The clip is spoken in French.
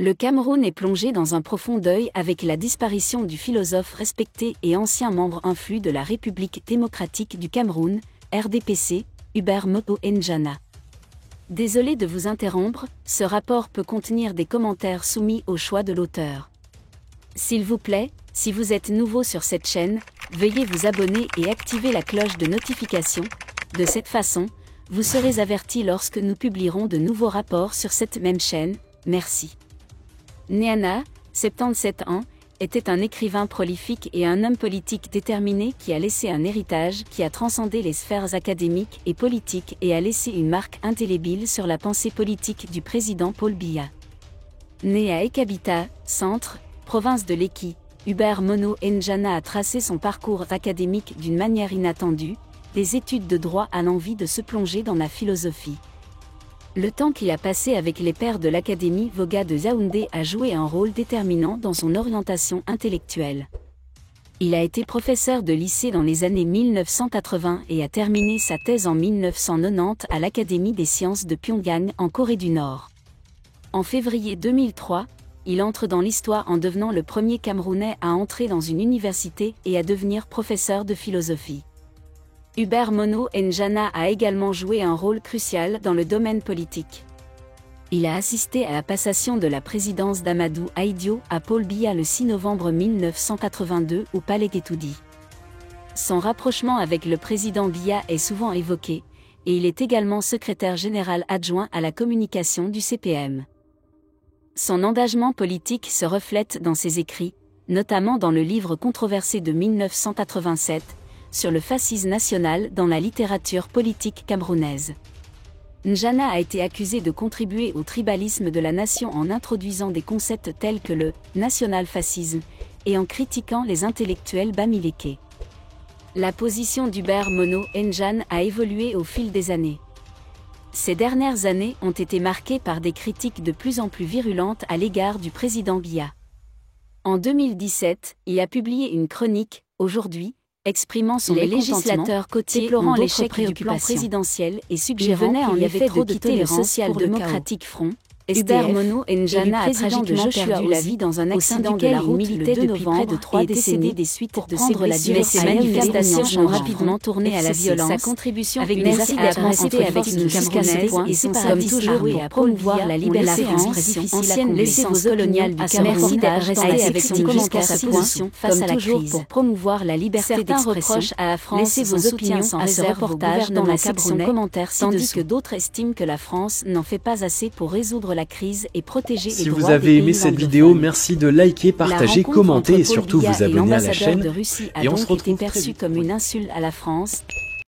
Le Cameroun est plongé dans un profond deuil avec la disparition du philosophe respecté et ancien membre influent de la République démocratique du Cameroun, RDPC, Hubert Mono Njana. Désolé de vous interrompre, ce rapport peut contenir des commentaires soumis au choix de l'auteur. S'il vous plaît, si vous êtes nouveau sur cette chaîne, veuillez vous abonner et activer la cloche de notification. De cette façon, vous serez averti lorsque nous publierons de nouveaux rapports sur cette même chaîne. Merci. Njana, 77 ans, était un écrivain prolifique et un homme politique déterminé qui a laissé un héritage qui a transcendé les sphères académiques et politiques et a laissé une marque indélébile sur la pensée politique du président Paul Biya. Né à Ekabita, centre, province de l'Eki, Hubert Mono Njana a tracé son parcours académique d'une manière inattendue, des études de droit à l'envie de se plonger dans la philosophie. Le temps qu'il a passé avec les pairs de l'Académie Voga de Yaoundé a joué un rôle déterminant dans son orientation intellectuelle. Il a été professeur de lycée dans les années 1980 et a terminé sa thèse en 1990 à l'Académie des sciences de Pyongyang en Corée du Nord. En février 2003, il entre dans l'histoire en devenant le premier Camerounais à entrer dans une université et à devenir professeur de philosophie. Hubert Mono Njana a également joué un rôle crucial dans le domaine politique. Il a assisté à la passation de la présidence d'Amadou Ahidjo à Paul Biya le 6 novembre 1982 au Palais Guetoudi. Son rapprochement avec le président Biya est souvent évoqué, et il est également secrétaire général adjoint à la communication du CPM. Son engagement politique se reflète dans ses écrits, notamment dans le livre controversé de 1987, sur le fascisme national dans la littérature politique camerounaise. Njana a été accusé de contribuer au tribalisme de la nation en introduisant des concepts tels que le national-fascisme et en critiquant les intellectuels bamileke. La position d'Hubert Mono Njana a évolué au fil des années. Ces dernières années ont été marquées par des critiques de plus en plus virulentes à l'égard du président Biya. En 2017, il a publié une chronique, Aujourd'hui, exprimant son mécontentement, déplorant l'échec du plan présidentiel et suggérant qu'il y avait trop de quitter le social-démocratique front. Hubert Mono Njana a tragiquement perdu la vie dans un accident de la route le 2 novembre de 3 décennies des suites de ses blessures. Mais ces manifestations ont rapidement tourné à la violence. Sa contribution avec des actes à rester avec une Camerounaise et son comme toujours et à promouvoir la liberté d'expression, ancienne licence coloniale du Cameroun, a resté avec son commentaire sa position face à la crise pour promouvoir la liberté d'expression. À la France, laissez vos opinions à ce reportage dans la section commentaires, tandis que d'autres estiment que la France n'en fait pas assez pour résoudre la crise et protéger les droits des pays. Si vous avez aimé cette vidéo, merci de liker, partager, commenter et surtout vous abonner à la chaîne. Et on se retrouve perçue comme une insulte à la France.